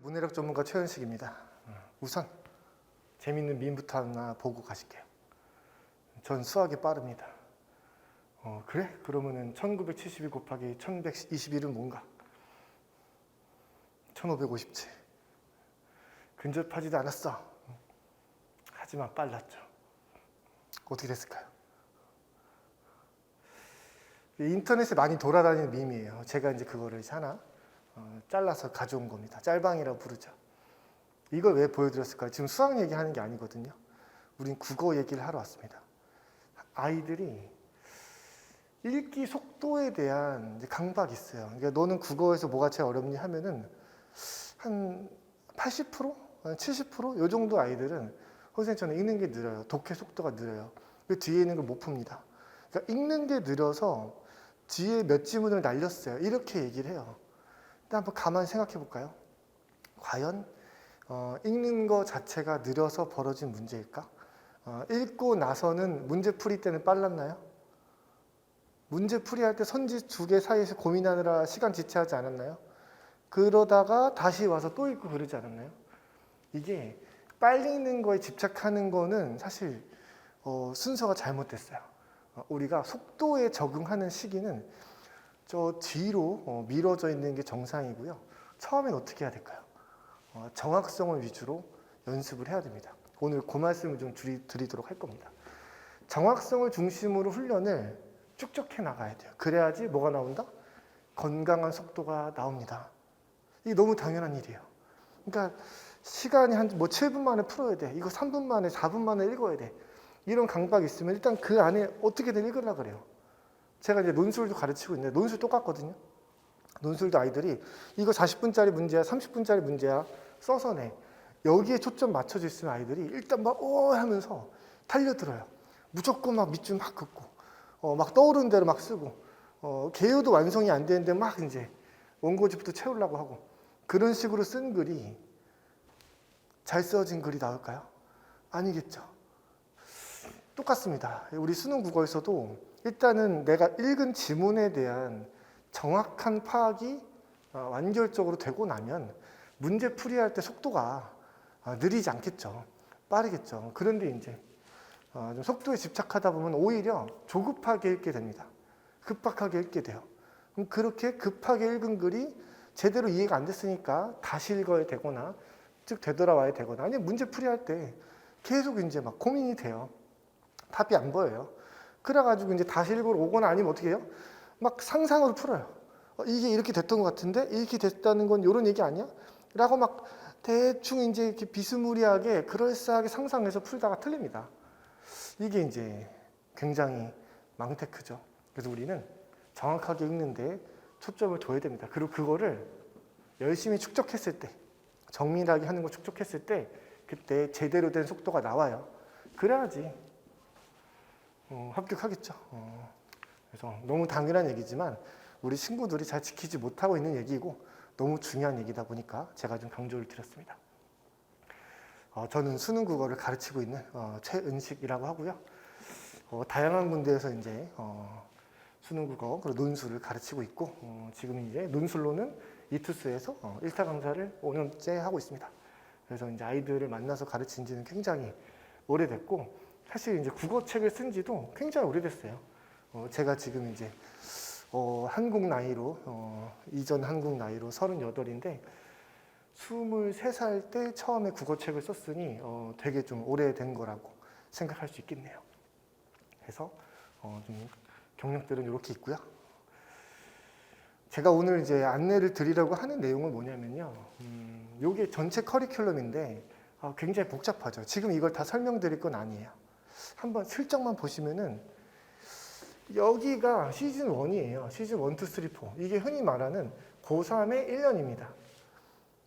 문해력 전문가 최현식입니다. 우선 재밌는 밈부터 하나 보고 가실게요. 전 수학이 빠릅니다. 그래? 그러면은 1972 곱하기 1121은 뭔가? 1550지. 근접하지도 않았어. 하지만 빨랐죠. 어떻게 됐을까요? 인터넷에 많이 돌아다니는 밈이에요. 제가 이제 그거를 하나 잘라서 가져온 겁니다. 짤방이라고 부르죠. 이걸 왜 보여드렸을까요? 지금 수학 얘기하는 게 아니거든요. 우린 국어 얘기를 하러 왔습니다. 아이들이 읽기 속도에 대한 강박이 있어요. 그러니까 너는 국어에서 뭐가 제일 어렵니 하면은 한 80%? 70%? 이 정도 아이들은 선생님 저는 읽는 게 느려요. 독해 속도가 느려요. 그 뒤에 있는 걸 못 풉니다. 그러니까 읽는 게 느려서 뒤에 몇 지문을 날렸어요. 이렇게 얘기를 해요. 근데 한번 가만히 생각해 볼까요? 과연 읽는 거 자체가 느려서 벌어진 문제일까? 읽고 나서는 문제 풀이 때는 빨랐나요? 문제 풀이할 때 선지 두 개 사이에서 고민하느라 시간 지체하지 않았나요? 그러다가 다시 와서 또 읽고 그러지 않았나요? 이게 빨리 읽는 거에 집착하는 거는 사실 순서가 잘못됐어요. 우리가 속도에 적응하는 시기는 저 뒤로 미뤄져 있는 게 정상이고요. 처음엔 어떻게 해야 될까요? 정확성을 위주로 연습을 해야 됩니다. 오늘 그 말씀을 좀 드리도록 할 겁니다. 정확성을 중심으로 훈련을 쭉쭉 해 나가야 돼요. 그래야지 뭐가 나온다? 건강한 속도가 나옵니다. 이게 너무 당연한 일이에요. 그러니까 시간이 한 7분 만에 풀어야 돼. 이거 3분 만에, 4분 만에 읽어야 돼. 이런 강박이 있으면 일단 그 안에 어떻게든 읽으려고 그래요. 제가 이제 논술도 가르치고 있는데 논술 똑같거든요. 논술도 아이들이 이거 40분짜리 문제야, 30분짜리 문제야 써서 내. 여기에 초점 맞춰져 있으면 아이들이 일단 막 하면서 달려들어요. 무조건 막 밑줄 막 긋고 막 떠오르는 대로 막 쓰고 개요도 완성이 안 되는데 막 이제 원고지부터 채우려고 하고 그런 식으로 쓴 글이 잘 써진 글이 나올까요? 아니겠죠. 똑같습니다. 우리 수능 국어에서도 일단은 내가 읽은 지문에 대한 정확한 파악이 완결적으로 되고 나면 문제 풀이할 때 속도가 느리지 않겠죠. 빠르겠죠. 그런데 이제 좀 속도에 집착하다 보면 오히려 조급하게 읽게 됩니다. 급박하게 읽게 돼요. 그럼 그렇게 급하게 읽은 글이 제대로 이해가 안 됐으니까 다시 읽어야 되거나 즉 되돌아와야 되거나 아니면 문제 풀이할 때 계속 이제 막 고민이 돼요. 답이 안 보여요. 그래가지고 이제 다시 읽으러 오거나 아니면 어떻게 해요? 막 상상으로 풀어요. 이게 이렇게 됐던 것 같은데 이렇게 됐다는 건 이런 얘기 아니야? 라고 막 대충 이제 이렇게 비스무리하게 그럴싸하게 상상해서 풀다가 틀립니다. 이게 이제 굉장히 망테크죠. 그래서 우리는 정확하게 읽는데 초점을 둬야 됩니다. 그리고 그거를 열심히 축적했을 때 정밀하게 하는 거 축적했을 때 그때 제대로 된 속도가 나와요. 그래야지 합격하겠죠. 그래서 너무 당연한 얘기지만 우리 친구들이 잘 지키지 못하고 있는 얘기고 너무 중요한 얘기다 보니까 제가 좀 강조를 드렸습니다. 저는 수능 국어를 가르치고 있는 최은식이라고 하고요. 다양한 군데에서 이제 수능 국어 그리고 논술을 가르치고 있고 지금 이제 논술로는 이투스에서 1타 강사를 5년째 하고 있습니다. 그래서 이제 아이들을 만나서 가르친 지는 굉장히 오래됐고 사실 이제 국어책을 쓴 지도 굉장히 오래됐어요. 제가 지금 이제 한국 나이로 이전 한국 나이로 38인데 23살 때 처음에 국어책을 썼으니 되게 좀 오래된 거라고 생각할 수 있겠네요. 그래서 좀 경력들은 이렇게 있고요. 제가 오늘 이제 안내를 드리려고 하는 내용은 뭐냐면요. 이게 전체 커리큘럼인데 굉장히 복잡하죠. 지금 이걸 다 설명드릴 건 아니에요. 한번 슬쩍만 보시면은 여기가 시즌 1이에요. 시즌 1, 2, 3, 4. 이게 흔히 말하는 고3의 1년입니다.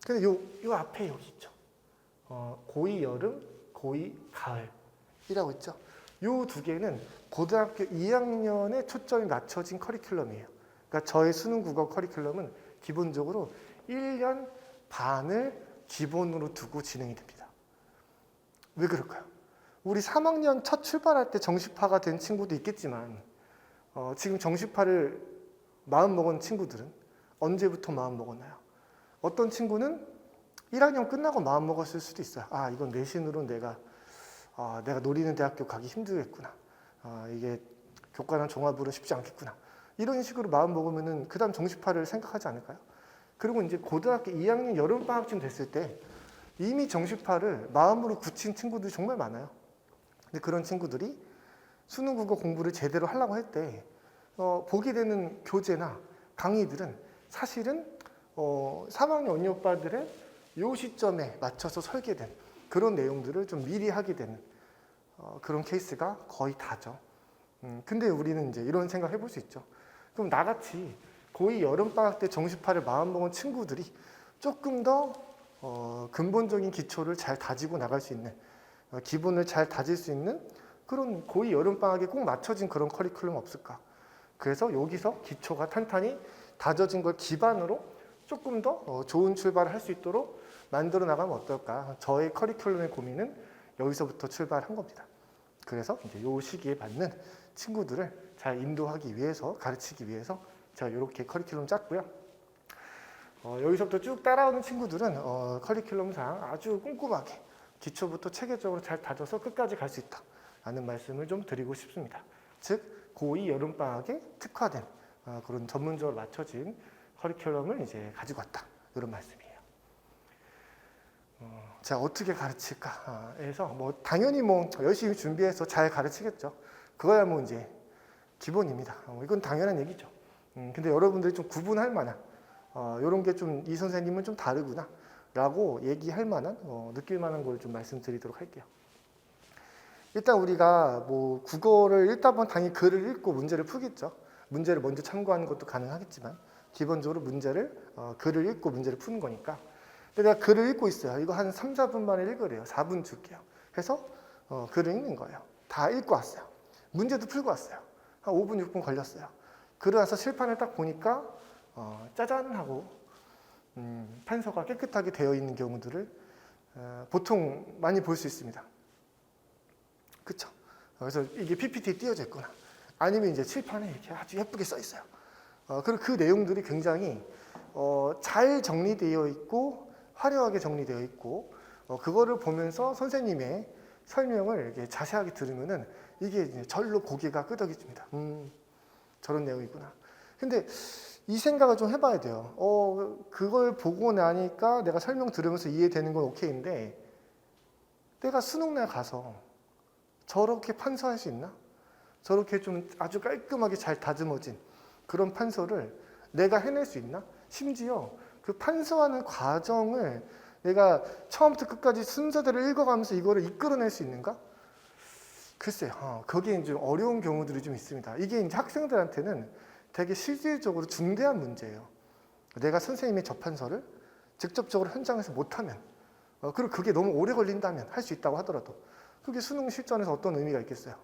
근데 요 앞에 여기 있죠. 고2 여름, 고2 가을이라고 있죠. 요 두 개는 고등학교 2학년에 초점이 맞춰진 커리큘럼이에요. 그러니까 저의 수능 국어 커리큘럼은 기본적으로 1년 반을 기본으로 두고 진행이 됩니다. 왜 그럴까요? 우리 3학년 첫 출발할 때 정시파가 된 친구도 있겠지만 지금 정시파를 마음먹은 친구들은 언제부터 마음먹었나요? 어떤 친구는 1학년 끝나고 마음 먹었을 수도 있어요. 아, 이건 내신으로 내가 노리는 대학교 가기 힘들겠구나. 이게 교과랑 종합으로 쉽지 않겠구나. 이런 식으로 마음 먹으면은 그 다음 정시파를 생각하지 않을까요? 그리고 이제 고등학교 2학년 여름방학쯤 됐을 때 이미 정시파를 마음으로 굳힌 친구들이 정말 많아요. 근데 그런 친구들이 수능 국어 공부를 제대로 하려고 할 때 보게 되는 교재나 강의들은 사실은 3학년 언니 오빠들의 요 시점에 맞춰서 설계된 그런 내용들을 좀 미리 하게 되는 그런 케이스가 거의 다죠. 근데 우리는 이제 이런 생각 해볼 수 있죠. 그럼 나같이 고2 여름방학 때 정시파를 마음먹은 친구들이 조금 더 근본적인 기초를 잘 다지고 나갈 수 있는 기본을 잘 다질 수 있는 그런 고2 여름방학에 꼭 맞춰진 그런 커리큘럼 없을까? 그래서 여기서 기초가 탄탄히 다져진 걸 기반으로 조금 더 좋은 출발을 할 수 있도록 만들어 나가면 어떨까? 저의 커리큘럼의 고민은 여기서부터 출발한 겁니다. 그래서 이제 이 시기에 맞는 친구들을 잘 인도하기 위해서, 가르치기 위해서 제가 이렇게 커리큘럼 짰고요. 여기서부터 쭉 따라오는 친구들은 커리큘럼상 아주 꼼꼼하게 기초부터 체계적으로 잘 다져서 끝까지 갈 수 있다라는 말씀을 좀 드리고 싶습니다. 즉 고2 여름방학에 특화된 그런 전문적으로 맞춰진 커리큘럼을 이제 가지고 왔다 이런 말씀이에요. 자, 어떻게 가르칠까 해서 당연히 열심히 준비해서 잘 가르치겠죠. 그거야 이제 기본입니다. 이건 당연한 얘기죠. 근데 여러분들이 좀 구분할 만한 이런 게 좀 이 선생님은 좀 다르구나 라고 얘기할 만한 느낄 만한 걸 좀 말씀드리도록 할게요. 일단 우리가 국어를 읽다 보면 당연히 글을 읽고 문제를 풀겠죠. 문제를 먼저 참고하는 것도 가능하겠지만 기본적으로 문제를 글을 읽고 문제를 푸는 거니까. 근데 내가 글을 읽고 있어요. 이거 한 3, 4분 만에 읽으래요. 4분 줄게요. 해서 글을 읽는 거예요. 다 읽고 왔어요. 문제도 풀고 왔어요. 한 5분, 6분 걸렸어요. 그러고 나서 칠판을 딱 보니까 짜잔 하고 판서가 깨끗하게 되어 있는 경우들을 보통 많이 볼 수 있습니다. 그쵸? 그래서 이게 PPT에 띄어져 있거나 아니면 이제 칠판에 이렇게 아주 예쁘게 써 있어요. 그리고 그 내용들이 굉장히 잘 정리되어 있고 화려하게 정리되어 있고 그거를 보면서 선생님의 설명을 이렇게 자세하게 들으면은 이게 이제 절로 고개가 끄덕여집니다. 저런 내용이구나. 근데 이 생각을 좀 해봐야 돼요. 그걸 보고 나니까 내가 설명 들으면서 이해되는 건 오케이인데 내가 수능날 가서 저렇게 판서할 수 있나? 저렇게 좀 아주 깔끔하게 잘 다듬어진 그런 판서를 내가 해낼 수 있나? 심지어 그 판서하는 과정을 내가 처음부터 끝까지 순서대로 읽어가면서 이거를 이끌어낼 수 있는가? 글쎄요. 거기에 좀 어려운 경우들이 좀 있습니다. 이게 이제 학생들한테는 되게 실질적으로 중대한 문제예요. 내가 선생님의 접판서를 직접적으로 현장에서 못하면 그리고 그게 너무 오래 걸린다면 할 수 있다고 하더라도 그게 수능 실전에서 어떤 의미가 있겠어요.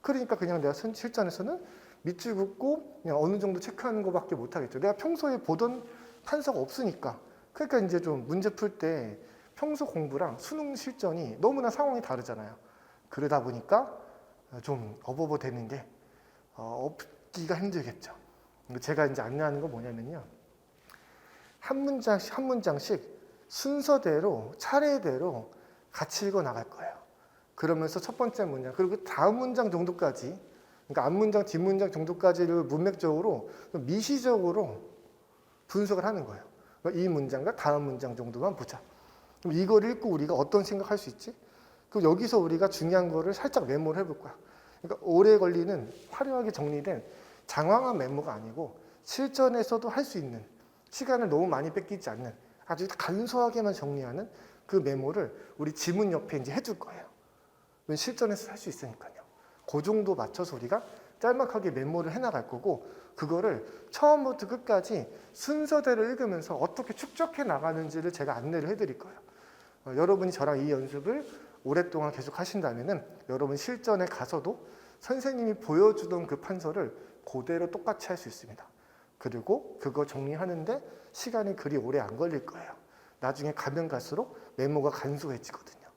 그러니까 그냥 내가 실전에서는 밑줄 긋고 그냥 어느 정도 체크하는 것밖에 못하겠죠. 내가 평소에 보던 판서가 없으니까. 그러니까 이제 좀 문제 풀 때 평소 공부랑 수능 실전이 너무나 상황이 다르잖아요. 그러다 보니까 좀 어버버 되는 게 없기가 힘들겠죠. 제가 이제 안내하는 건 뭐냐면요. 한 문장씩 한 문장씩 순서대로 차례대로 같이 읽어 나갈 거예요. 그러면서 첫 번째 문장 그리고 다음 문장 정도까지 그러니까 앞문장 뒷문장 정도까지를 문맥적으로 미시적으로 분석을 하는 거예요. 이 문장과 다음 문장 정도만 보자. 그럼 이걸 읽고 우리가 어떤 생각할 수 있지? 그럼 여기서 우리가 중요한 거를 살짝 메모를 해볼 거야. 그러니까 오래 걸리는 화려하게 정리된 장황한 메모가 아니고 실전에서도 할 수 있는 시간을 너무 많이 뺏기지 않는 아주 간소하게만 정리하는 그 메모를 우리 지문 옆에 이제 해줄 거예요. 실전에서 할 수 있으니까요. 그 정도 맞춰서 우리가 짤막하게 메모를 해나갈 거고 그거를 처음부터 끝까지 순서대로 읽으면서 어떻게 축적해 나가는지를 제가 안내를 해드릴 거예요. 여러분이 저랑 이 연습을 오랫동안 계속 하신다면은 여러분 실전에 가서도 선생님이 보여주던 그 판서를 그대로 똑같이 할 수 있습니다. 그리고 그거 정리하는데 시간이 그리 오래 안 걸릴 거예요. 나중에 가면 갈수록 메모가 간소해지거든요.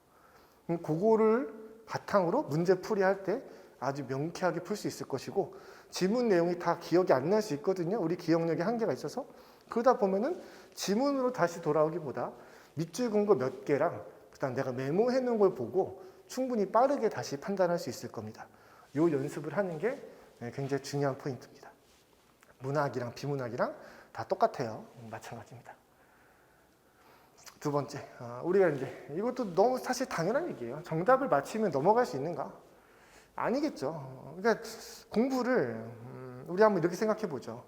그거를 바탕으로 문제풀이 할 때 아주 명쾌하게 풀 수 있을 것이고 지문 내용이 다 기억이 안 날 수 있거든요. 우리 기억력에 한계가 있어서 그러다 보면은 지문으로 다시 돌아오기보다 밑줄 긋은 거 몇 개랑 그다음 내가 메모해 놓은 걸 보고 충분히 빠르게 다시 판단할 수 있을 겁니다. 이 연습을 하는 게 굉장히 중요한 포인트입니다. 문학이랑 비문학이랑 다 똑같아요. 마찬가지입니다. 두 번째, 우리가 이제 이것도 너무 사실 당연한 얘기예요. 정답을 맞히면 넘어갈 수 있는가? 아니겠죠. 그러니까 공부를 우리 한번 이렇게 생각해 보죠.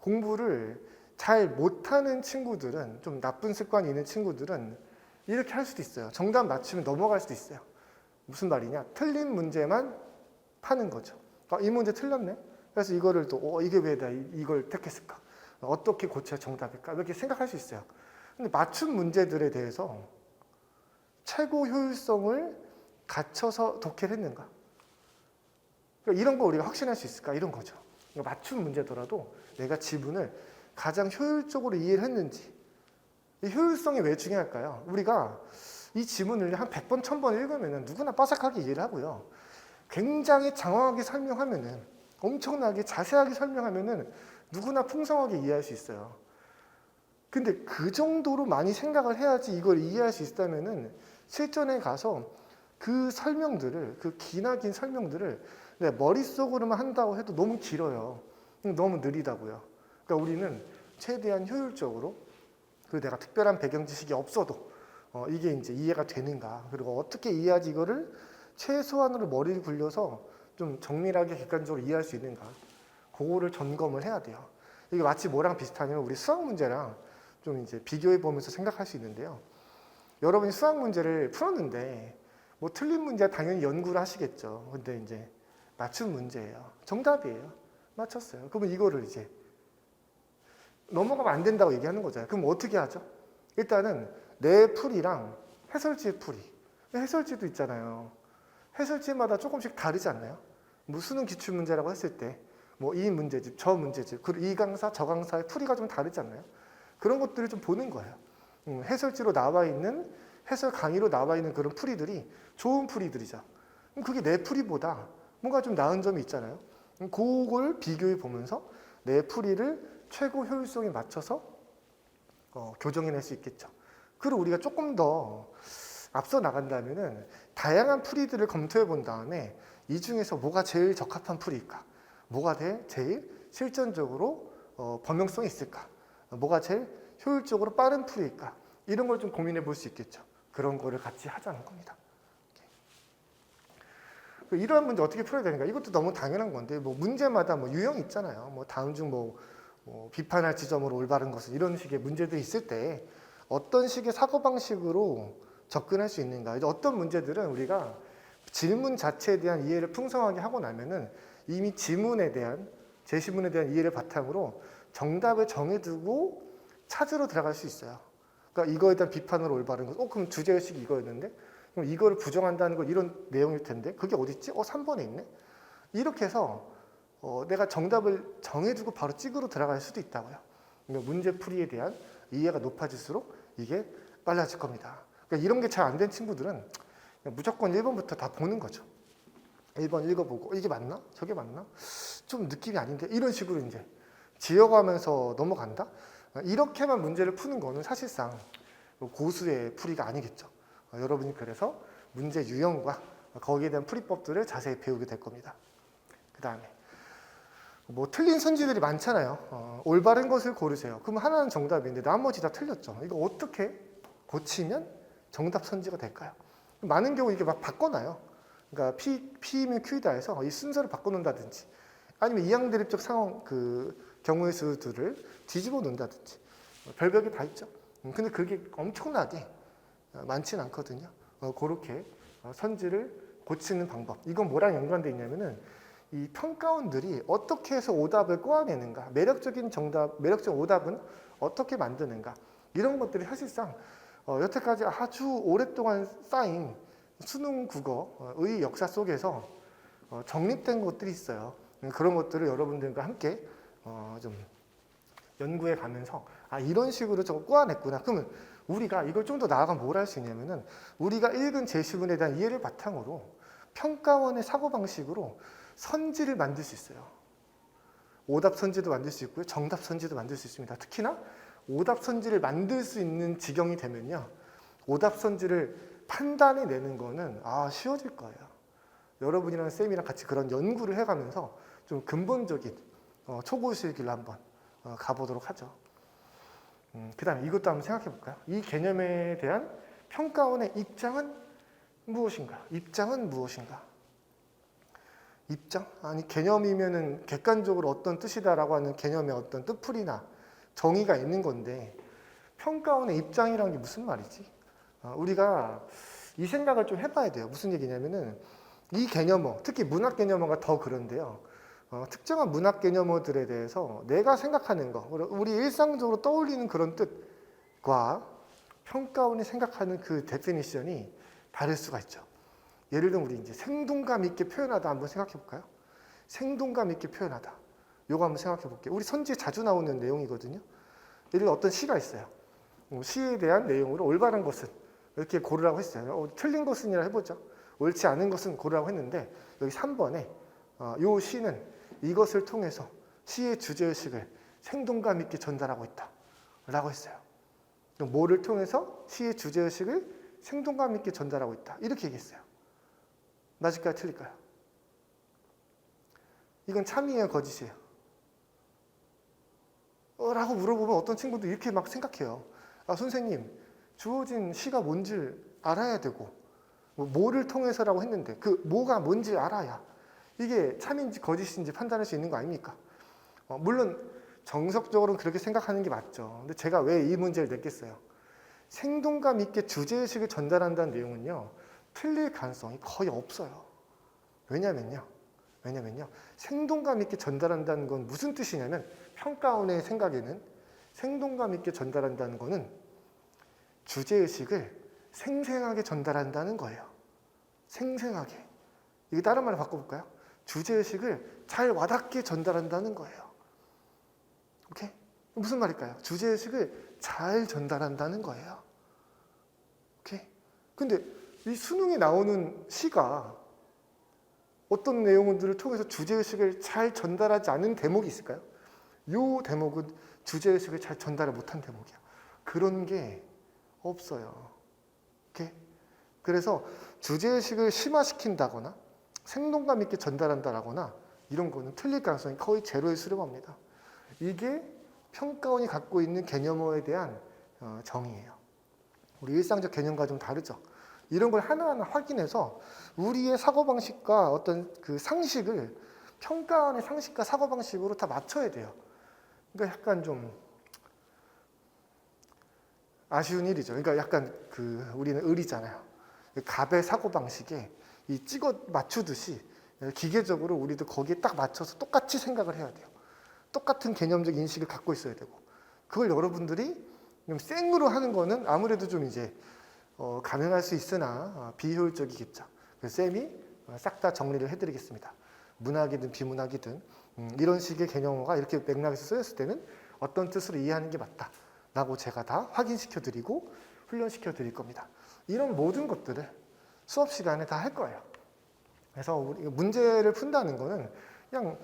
공부를 잘 못하는 친구들은, 좀 나쁜 습관이 있는 친구들은 이렇게 할 수도 있어요. 정답 맞추면 넘어갈 수도 있어요. 무슨 말이냐? 틀린 문제만 파는 거죠. 이 문제 틀렸네. 그래서 이거를 또 이게 왜 나 이걸 택했을까? 어떻게 고쳐야 정답일까? 이렇게 생각할 수 있어요. 근데 맞춘 문제들에 대해서 최고 효율성을 갖춰서 독해를 했는가? 그러니까 이런 거 우리가 확신할 수 있을까? 이런 거죠. 그러니까 맞춘 문제더라도 내가 지문을 가장 효율적으로 이해를 했는지. 이 효율성이 왜 중요할까요? 우리가 이 지문을 한 100번, 1000번 읽으면 누구나 빠삭하게 이해를 하고요. 굉장히 장황하게 설명하면, 엄청나게 자세하게 설명하면 누구나 풍성하게 이해할 수 있어요. 근데 그 정도로 많이 생각을 해야지 이걸 이해할 수 있다면 실전에 가서 그 설명들을, 그 기나긴 설명들을 내 머릿속으로만 한다고 해도 너무 길어요. 너무 느리다고요. 그러니까 우리는 최대한 효율적으로, 그리고 내가 특별한 배경 지식이 없어도 이게 이제 이해가 되는가, 그리고 어떻게 이해하지 이거를 최소한으로 머리를 굴려서 좀 정밀하게 객관적으로 이해할 수 있는가, 그거를 점검을 해야 돼요. 이게 마치 뭐랑 비슷하냐면 우리 수학 문제랑 좀 이제 비교해 보면서 생각할 수 있는데요. 여러분이 수학 문제를 풀었는데 뭐 틀린 문제 당연히 연구를 하시겠죠. 근데 이제 맞춘 문제예요. 정답이에요. 맞췄어요. 그러면 이거를 이제 넘어가면 안 된다고 얘기하는 거잖아요. 그럼 어떻게 하죠? 일단은 내 풀이랑 해설지의 풀이. 해설지도 있잖아요. 해설지마다 조금씩 다르지 않나요? 뭐 수능 기출문제라고 했을 때 뭐 이 문제집, 저 문제집, 그리고 이 강사, 저 강사의 풀이가 좀 다르지 않나요? 그런 것들을 좀 보는 거예요. 해설지로 나와 있는, 해설 강의로 나와 있는 그런 풀이들이 좋은 풀이들이죠. 그게 내 풀이보다 뭔가 좀 나은 점이 있잖아요. 그걸 비교해 보면서 내 풀이를 최고 효율성에 맞춰서 교정해낼 수 있겠죠. 그리고 우리가 조금 더 앞서 나간다면은 다양한 풀이들을 검토해 본 다음에 이 중에서 뭐가 제일 적합한 풀이일까? 뭐가 제일 실전적으로 범용성이 있을까? 뭐가 제일 효율적으로 빠른 풀이일까? 이런 걸 좀 고민해 볼 수 있겠죠. 그런 거를 같이 하자는 겁니다. 이러한 문제 어떻게 풀어야 되는가? 이것도 너무 당연한 건데, 뭐 문제마다 뭐 유형이 있잖아요. 뭐 다음 중 뭐 비판할 지점으로 올바른 것은, 이런 식의 문제들이 있을 때 어떤 식의 사고방식으로 접근할 수 있는가? 이제 어떤 문제들은 우리가 질문 자체에 대한 이해를 풍성하게 하고 나면은 이미 지문에 대한, 제시문에 대한 이해를 바탕으로 정답을 정해두고 찾으러 들어갈 수 있어요. 그러니까 이거에 대한 비판으로 올바른 것, 그럼 주제의식이 이거였는데? 그럼 이거를 부정한다는 건 이런 내용일 텐데? 그게 어디 있지? 3번에 있네? 이렇게 해서 내가 정답을 정해두고 바로 찍으러 들어갈 수도 있다고요. 그러니까 문제풀이에 대한 이해가 높아질수록 이게 빨라질 겁니다. 그러니까 이런 게 잘 안 된 친구들은 무조건 1번부터 다 보는 거죠. 1번 읽어보고 이게 맞나? 저게 맞나? 좀 느낌이 아닌데? 이런 식으로 이제 지어가면서 넘어간다? 이렇게만 문제를 푸는 거는 사실상 고수의 풀이가 아니겠죠. 여러분이 그래서 문제 유형과 거기에 대한 풀이법들을 자세히 배우게 될 겁니다. 그 다음에 뭐 틀린 선지들이 많잖아요. 올바른 것을 고르세요. 그럼 하나는 정답인데 나머지 다 틀렸죠. 이거 어떻게 고치면 정답 선지가 될까요? 많은 경우 이게 막 바꿔놔요. 그러니까 P이면 Q이다 해서 이 순서를 바꿔놓는다든지, 아니면 이항대립적 상황, 경우의 수들을 뒤집어 놓는다든지, 별벽이 다 있죠. 근데 그게 엄청나게 많지는 않거든요. 그렇게 선지를 고치는 방법. 이건 뭐랑 연관되어 있냐면은 이 평가원들이 어떻게 해서 오답을 꼬아내는가, 매력적인 오답은 어떻게 만드는가, 이런 것들이 사실상 여태까지 아주 오랫동안 쌓인 수능 국어의 역사 속에서 정립된 것들이 있어요. 그런 것들을 여러분들과 함께 좀 연구해 가면서 이런 식으로 저거 꼬아냈구나. 그러면 우리가 이걸 좀 더 나아가 뭘 할 수 있냐면은 우리가 읽은 제시문에 대한 이해를 바탕으로 평가원의 사고방식으로 선지를 만들 수 있어요. 오답 선지도 만들 수 있고요. 정답 선지도 만들 수 있습니다. 특히나 오답 선지를 만들 수 있는 지경이 되면요. 오답선지를 판단해내는 거는 쉬워질 거예요. 여러분이랑 쌤이랑 같이 그런 연구를 해가면서 좀 근본적인 초고수의 길로 한번 가보도록 하죠. 그 다음에 이것도 한번 생각해 볼까요? 이 개념에 대한 평가원의 입장은 무엇인가? 입장은 무엇인가? 입장? 아니, 개념이면은 객관적으로 어떤 뜻이다라고 하는 개념의 어떤 뜻풀이나 정의가 있는 건데, 평가원의 입장이라는 게 무슨 말이지? 우리가 이 생각을 좀 해봐야 돼요. 무슨 얘기냐면은, 이 개념어, 특히 문학 개념어가 더 그런데요. 특정한 문학 개념어들에 대해서 내가 생각하는 거, 우리 일상적으로 떠올리는 그런 뜻과 평가원이 생각하는 그 데피니션이 다를 수가 있죠. 예를 들면 우리 이제 생동감 있게 표현하다 한번 생각해 볼까요? 생동감 있게 표현하다. 요거 한번 생각해 볼게요. 우리 선지에 자주 나오는 내용이거든요. 예를 들어 어떤 시가 있어요. 시에 대한 내용으로 올바른 것은 이렇게 고르라고 했어요. 틀린 것은이라 해보죠. 옳지 않은 것은 고르라고 했는데 여기 3번에 요 시는 이것을 통해서 시의 주제의식을 생동감 있게 전달하고 있다 라고 했어요. 뭐를 통해서 시의 주제의식을 생동감 있게 전달하고 있다 이렇게 얘기했어요. 맞을까요? 틀릴까요? 이건 참이에요? 거짓이에요? 라고 물어보면 어떤 친구도 이렇게 막 생각해요. 선생님, 주어진 시가 뭔지 알아야 되고 뭐를 통해서라고 했는데 그 뭐가 뭔지 알아야 이게 참인지 거짓인지 판단할 수 있는 거 아닙니까? 물론 정석적으로는 그렇게 생각하는 게 맞죠. 근데 제가 왜 이 문제를 냈겠어요? 생동감 있게 주제의식을 전달한다는 내용은요, 틀릴 가능성이 거의 없어요. 왜냐면요, 생동감 있게 전달한다는 건 무슨 뜻이냐면, 평가원의 생각에는 생동감 있게 전달한다는 거는 주제의식을 생생하게 전달한다는 거예요. 생생하게. 이게 다른 말로 바꿔볼까요? 주제의식을 잘 와닿게 전달한다는 거예요. 오케이? 무슨 말일까요? 주제의식을 잘 전달한다는 거예요. 오케이? 근데 이 수능에 나오는 시가 어떤 내용들을 통해서 주제의식을 잘 전달하지 않은 대목이 있을까요? 이 대목은 주제의식을 잘 전달을 못한 대목이야. 그런 게 없어요. 오케이? 그래서 주제의식을 심화시킨다거나 생동감 있게 전달한다거나 이런 거는 틀릴 가능성이 거의 제로에 수렴합니다. 이게 평가원이 갖고 있는 개념어에 대한 정의예요. 우리 일상적 개념과 좀 다르죠. 이런 걸 하나하나 확인해서 우리의 사고방식과 어떤 그 상식을 평가원의 상식과 사고방식으로 다 맞춰야 돼요. 그러니까 약간 좀 아쉬운 일이죠. 그러니까 약간 우리는 을이잖아요. 갑의 사고방식에 이 찍어 맞추듯이 기계적으로 우리도 거기에 딱 맞춰서 똑같이 생각을 해야 돼요. 똑같은 개념적 인식을 갖고 있어야 되고, 그걸 여러분들이 좀 생으로 하는 거는 아무래도 좀 이제 가능할 수 있으나 비효율적이겠죠. 그래서 쌤이 싹 다 정리를 해드리겠습니다. 문학이든 비문학이든 이런 식의 개념어가 이렇게 맥락에서 쓰였을 때는 어떤 뜻으로 이해하는 게 맞다라고 제가 다 확인시켜드리고 훈련시켜 드릴 겁니다. 이런 모든 것들을 수업 시간에 다 할 거예요. 그래서 우리 문제를 푼다는 거는 그냥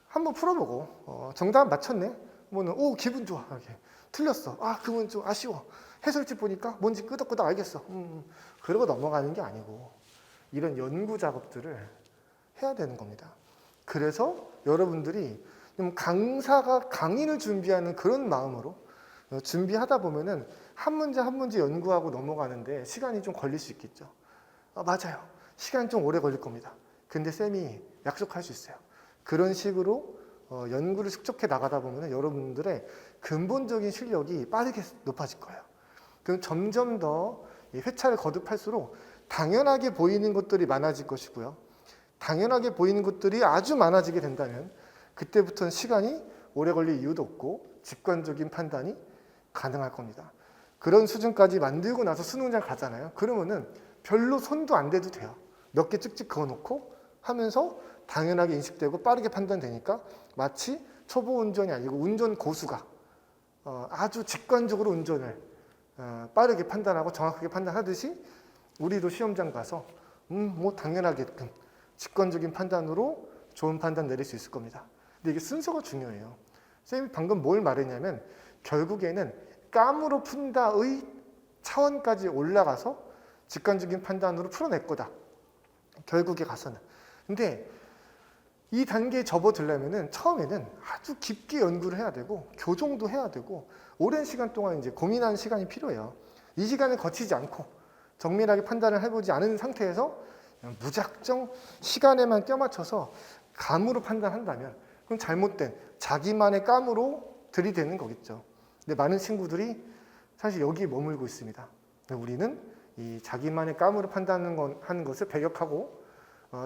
한번 풀어보고 정답 맞췄네? 오 기분 좋아. 이렇게. 틀렸어. 그건 좀 아쉬워. 해설집 보니까 뭔지 끄덕끄덕 알겠어. 그러고 넘어가는 게 아니고 이런 연구 작업들을 해야 되는 겁니다. 그래서 여러분들이 좀 강사가 강의를 준비하는 그런 마음으로 준비하다 보면은 한 문제 한 문제 연구하고 넘어가는데 시간이 좀 걸릴 수 있겠죠. 맞아요. 시간 좀 오래 걸릴 겁니다. 근데 쌤이 약속할 수 있어요. 그런 식으로 연구를 축적해 나가다 보면 여러분들의 근본적인 실력이 빠르게 높아질 거예요. 그럼 점점 더 회차를 거듭할수록 당연하게 보이는 것들이 많아질 것이고요. 당연하게 보이는 것들이 아주 많아지게 된다면 그때부터는 시간이 오래 걸릴 이유도 없고 직관적인 판단이 가능할 겁니다. 그런 수준까지 만들고 나서 수능장 가잖아요. 그러면은 별로 손도 안 대도 돼요. 몇 개 찍찍 그어놓고 하면서 당연하게 인식되고 빠르게 판단되니까 마치 초보 운전이 아니고 운전 고수가 아주 직관적으로 운전을 빠르게 판단하고 정확하게 판단하듯이 우리도 시험장 가서 뭐 당연하게끔 직관적인 판단으로 좋은 판단 내릴 수 있을 겁니다. 근데 이게 순서가 중요해요. 선생님이 방금 뭘 말했냐면 결국에는 깜으로 푼다의 차원까지 올라가서 직관적인 판단으로 풀어낼 거다. 결국에 가서는. 근데 이 단계에 접어들려면은 처음에는 아주 깊게 연구를 해야 되고 교정도 해야 되고 오랜 시간 동안 이제 고민하는 시간이 필요해요. 이 시간을 거치지 않고 정밀하게 판단을 해보지 않은 상태에서 그냥 무작정 시간에만 껴맞춰서 감으로 판단한다면 그럼 잘못된 자기만의 감으로 들이대는 거겠죠. 근데 많은 친구들이 사실 여기에 머물고 있습니다. 우리는 이 자기만의 감으로 판단하는 것을 배격하고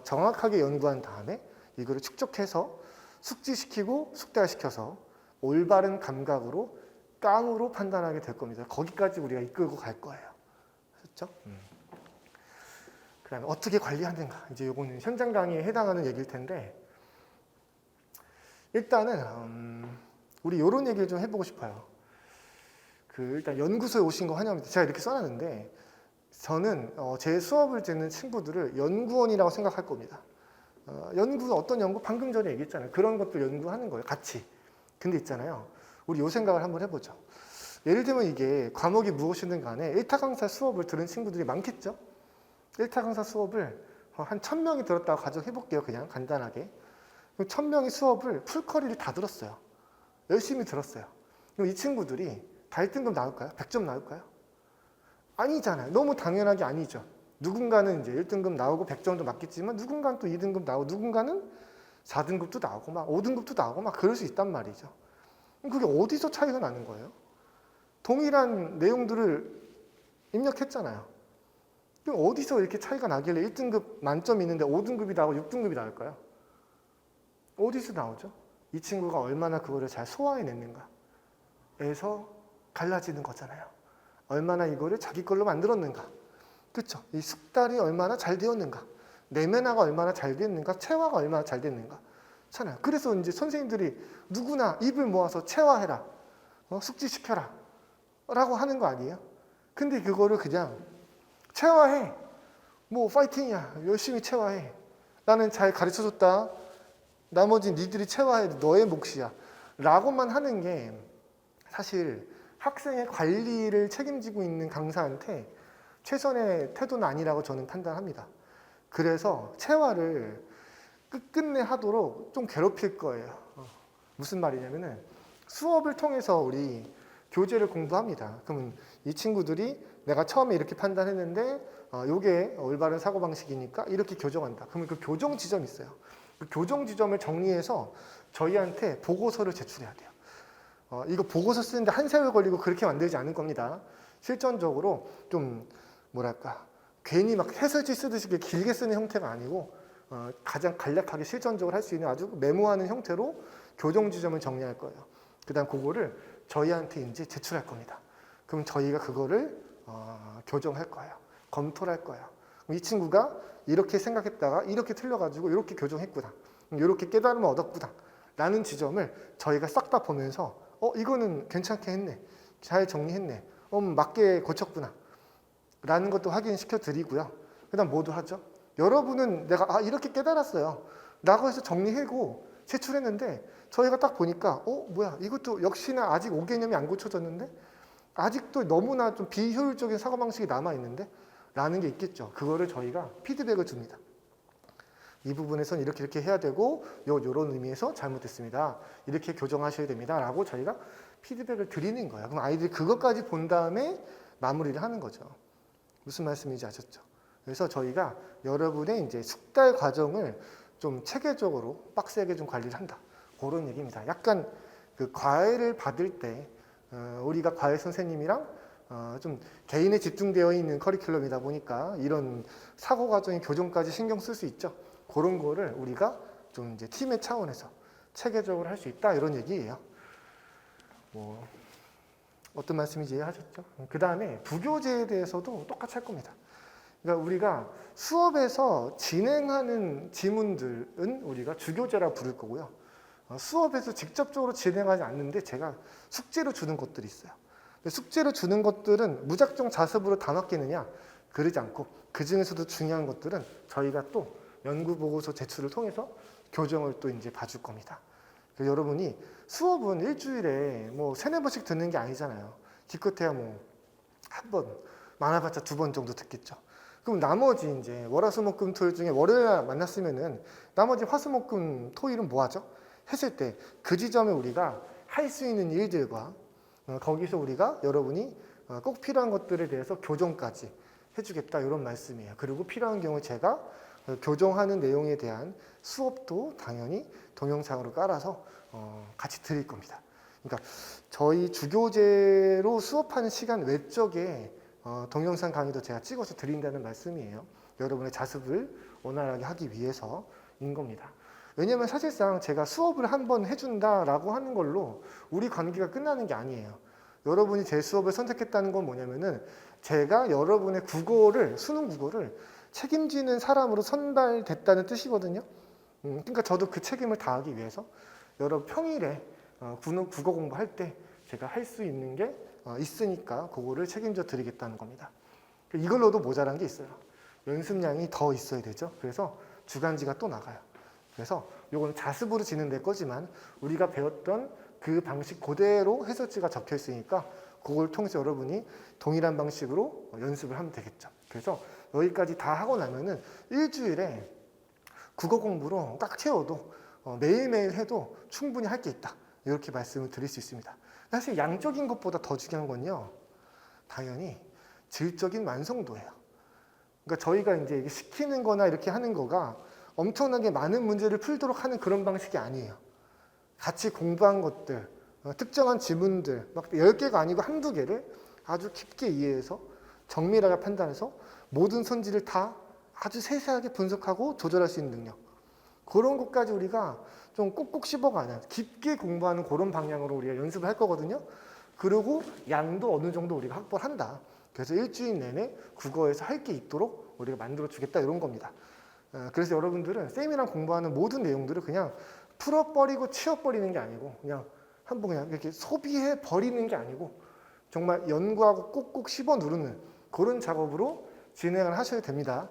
정확하게 연구한 다음에 이거를 축적해서 숙지시키고 숙달시켜서 올바른 감각으로 깡으로 판단하게 될 겁니다. 거기까지 우리가 이끌고 갈 거예요. 그렇죠? 그다음에 어떻게 관리하는가? 이제 이거는 현장 강의에 해당하는 얘기일 텐데 일단은 우리 이런 얘기를 좀 해보고 싶어요. 일단 연구소에 오신 거 환영합니다. 제가 이렇게 써놨는데 저는 제 수업을 듣는 친구들을 연구원이라고 생각할 겁니다. 연구 어떤 연구? 방금 전에 얘기했잖아요. 그런 것들 연구하는 거예요. 같이. 근데 있잖아요. 우리 요 생각을 한번 해보죠. 예를 들면 이게 과목이 무엇이든 간에 1타 강사 수업을 들은 친구들이 많겠죠? 1타 강사 수업을 한 1000명이 들었다고 가정해볼게요. 그냥 간단하게. 1000명이 수업을 풀커리를 다 들었어요. 열심히 들었어요. 그럼 이 친구들이 다 1등급 나올까요? 100점 나올까요? 아니잖아요. 너무 당연하게 아니죠. 누군가는 이제 1등급 나오고 100점도 맞겠지만 누군가는 또 2등급 나오고 누군가는 4등급도 나오고 막 5등급도 나오고 막 그럴 수 있단 말이죠. 그게 어디서 차이가 나는 거예요? 동일한 내용들을 입력했잖아요. 그럼 어디서 이렇게 차이가 나길래 1등급 만점이 있는데 5등급이 나오고 6등급이 나올까요? 어디서 나오죠? 이 친구가 얼마나 그거를 잘 소화해냈는가에서 갈라지는 거잖아요. 얼마나 이거를 자기 걸로 만들었는가. 그렇죠? 이 숙달이 얼마나 잘 되었는가. 내면화가 얼마나 잘 됐는가. 체화가 얼마나 잘 됐는가. 잖아요. 그래서 이제 선생님들이 누구나 입을 모아서 체화해라. 숙지시켜라. 라고 하는 거 아니에요? 근데 그거를 그냥 체화해. 뭐 파이팅이야. 열심히 체화해. 나는 잘 가르쳐줬다. 나머지 니들이 체화해. 너의 몫이야. 라고만 하는 게 사실 학생의 관리를 책임지고 있는 강사한테 최선의 태도는 아니라고 저는 판단합니다. 그래서 체화를 끝끝내 하도록 좀 괴롭힐 거예요. 무슨 말이냐면은 수업을 통해서 우리 교재를 공부합니다. 그러면 이 친구들이 내가 처음에 이렇게 판단했는데 이게 올바른 사고방식이니까 이렇게 교정한다. 그러면 그 교정 지점이 있어요. 그 교정 지점을 정리해서 저희한테 보고서를 제출해야 돼요. 이거 보고서 쓰는데 한 세월 걸리고 그렇게 만들지 않을 겁니다. 실전적으로 좀 뭐랄까 괜히 막 해설지 쓰듯이 길게 쓰는 형태가 아니고 가장 간략하게 실전적으로 할 수 있는 아주 메모하는 형태로 교정 지점을 정리할 거예요. 그다음 그거를 저희한테 이제 제출할 겁니다. 그럼 저희가 그거를 교정할 거예요. 검토를 할 거예요. 이 친구가 이렇게 생각했다가 이렇게 틀려가지고 이렇게 교정했구나. 이렇게 깨달음을 얻었구나. 라는 지점을 저희가 싹 다 보면서 이거는 괜찮게 했네. 잘 정리했네. 맞게 고쳤구나. 라는 것도 확인시켜 드리고요. 그 다음 뭐도 하죠? 여러분은 내가 이렇게 깨달았어요. 라고 해서 정리하고 제출했는데 저희가 딱 보니까 뭐야 이것도 역시나 아직 5개념이 안 고쳐졌는데 아직도 너무나 좀 비효율적인 사고방식이 남아있는데 라는 게 있겠죠. 그거를 저희가 피드백을 줍니다. 이 부분에선 이렇게 해야 되고 요런 의미에서 잘못됐습니다. 이렇게 교정하셔야 됩니다. 라고 저희가 피드백을 드리는 거예요. 그럼 아이들이 그것까지 본 다음에 마무리를 하는 거죠. 무슨 말씀인지 아셨죠? 그래서 저희가 여러분의 이제 숙달 과정을 좀 체계적으로 빡세게 좀 관리를 한다. 그런 얘기입니다. 약간 그 과외를 받을 때 우리가 과외 선생님이랑 좀 개인에 집중되어 있는 커리큘럼이다 보니까 이런 사고 과정의 교정까지 신경 쓸 수 있죠. 그런 거를 우리가 좀 이제 팀의 차원에서 체계적으로 할 수 있다 이런 얘기예요. 뭐 어떤 말씀인지 이해하셨죠? 그 다음에 부교재에 대해서도 똑같이 할 겁니다. 그러니까 우리가 수업에서 진행하는 지문들은 우리가 주교재라 부를 거고요. 수업에서 직접적으로 진행하지 않는데 제가 숙제로 주는 것들이 있어요. 숙제로 주는 것들은 무작정 자습으로 다 맡기느냐? 그러지 않고 그 중에서도 중요한 것들은 저희가 또 연구보고서 제출을 통해서 교정을 또 이제 봐줄 겁니다. 여러분이 수업은 일주일에 뭐 3-4번씩 듣는 게 아니잖아요. 기껏해야 뭐 한 번, 많아봤자 2번 정도 듣겠죠. 그럼 나머지 이제 월화수목금토일 중에 월요일 만났으면은 나머지 화수목금 토일은 뭐 하죠? 했을 때 그 지점에 우리가 할 수 있는 일들과 거기서 우리가 여러분이 꼭 필요한 것들에 대해서 교정까지 해주겠다 이런 말씀이에요. 그리고 필요한 경우 제가 교정하는 내용에 대한 수업도 당연히 동영상으로 깔아서 같이 드릴 겁니다. 그러니까 저희 주교제로 수업하는 시간 외적에 동영상 강의도 제가 찍어서 드린다는 말씀이에요. 여러분의 자습을 원활하게 하기 위해서인 겁니다. 왜냐하면 사실상 제가 수업을 한번 해준다라고 하는 걸로 우리 관계가 끝나는 게 아니에요. 여러분이 제 수업을 선택했다는 건 뭐냐면은 제가 여러분의 국어를, 수능 국어를 책임지는 사람으로 선발됐다는 뜻이거든요. 그러니까 저도 그 책임을 다하기 위해서 여러분 평일에 국어 공부할 때 제가 할 수 있는 게 있으니까 그거를 책임져 드리겠다는 겁니다. 이걸로도 모자란 게 있어요. 연습량이 더 있어야 되죠. 그래서 주간지가 또 나가요. 그래서 이건 자습으로 진행될 거지만 우리가 배웠던 그 방식 그대로 해설지가 적혀 있으니까 그걸 통해서 여러분이 동일한 방식으로 연습을 하면 되겠죠. 그래서 여기까지 다 하고 나면은 일주일에 국어 공부로 딱 채워도 매일매일 해도 충분히 할 게 있다. 이렇게 말씀을 드릴 수 있습니다. 사실 양적인 것보다 더 중요한 건요. 당연히 질적인 완성도예요. 그러니까 저희가 이제 시키는 거나 이렇게 하는 거가 엄청나게 많은 문제를 풀도록 하는 그런 방식이 아니에요. 같이 공부한 것들, 특정한 지문들, 막 10개가 아니고 한두 개를 아주 깊게 이해해서 정밀하게 판단해서 모든 선지를 다 아주 세세하게 분석하고 조절할 수 있는 능력. 그런 것까지 우리가 좀 꼭꼭 씹어가는 깊게 공부하는 그런 방향으로 우리가 연습을 할 거거든요. 그리고 양도 어느 정도 우리가 확보를 한다. 그래서 일주일 내내 국어에서 할 게 있도록 우리가 만들어 주겠다 이런 겁니다. 그래서 여러분들은 쌤이랑 공부하는 모든 내용들을 그냥 풀어버리고 치워버리는 게 아니고 그냥 한번 그냥 이렇게 소비해 버리는 게 아니고 정말 연구하고 꼭꼭 씹어 누르는 그런 작업으로 진행을 하셔야 됩니다.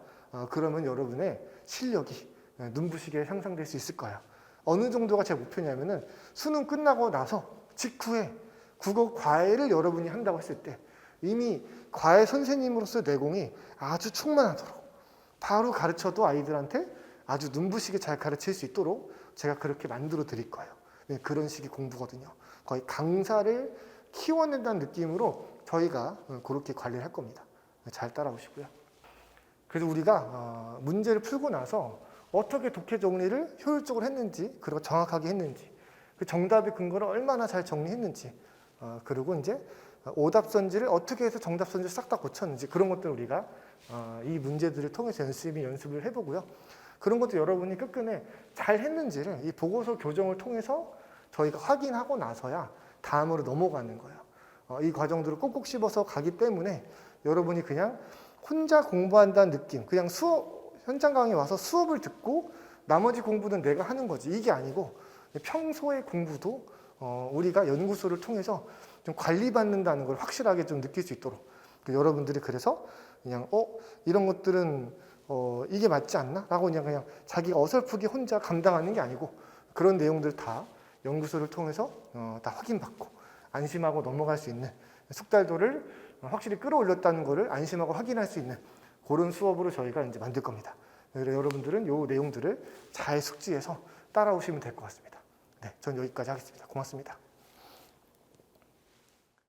그러면 여러분의 실력이 눈부시게 향상될 수 있을 거예요. 어느 정도가 제 목표냐면은 수능 끝나고 나서 직후에 국어 과외를 여러분이 한다고 했을 때 이미 과외 선생님으로서 내공이 아주 충만하도록 바로 가르쳐도 아이들한테 아주 눈부시게 잘 가르칠 수 있도록 제가 그렇게 만들어 드릴 거예요. 그런 식의 공부거든요. 거의 강사를 키워낸다는 느낌으로 저희가 그렇게 관리를 할 겁니다. 잘 따라오시고요. 그래서 우리가 문제를 풀고 나서 어떻게 독해 정리를 효율적으로 했는지 그리고 정확하게 했는지 그 정답의 근거를 얼마나 잘 정리했는지 그리고 이제 오답선지를 어떻게 해서 정답선지를 싹 다 고쳤는지 그런 것들 우리가 이 문제들을 통해서 연습을 해보고요. 그런 것도 여러분이 끝끝내 잘 했는지를 이 보고서 교정을 통해서 저희가 확인하고 나서야 다음으로 넘어가는 거예요. 이 과정들을 꼭꼭 씹어서 가기 때문에 여러분이 그냥 혼자 공부한다는 느낌, 그냥 현장 강의 와서 수업을 듣고 나머지 공부는 내가 하는 거지 이게 아니고 평소의 공부도 우리가 연구소를 통해서 좀 관리받는다는 걸 확실하게 좀 느낄 수 있도록 여러분들이 그래서 그냥 이런 것들은 이게 맞지 않나? 라고 그냥 자기가 어설프게 혼자 감당하는 게 아니고 그런 내용들 다 연구소를 통해서 다 확인받고 안심하고 넘어갈 수 있는 숙달도를 확실히 끌어올렸다는 것을 안심하고 확인할 수 있는 그런 수업으로 저희가 이제 만들 겁니다. 그래서 여러분들은 이 내용들을 잘 숙지해서 따라오시면 될 것 같습니다. 네, 전 여기까지 하겠습니다. 고맙습니다.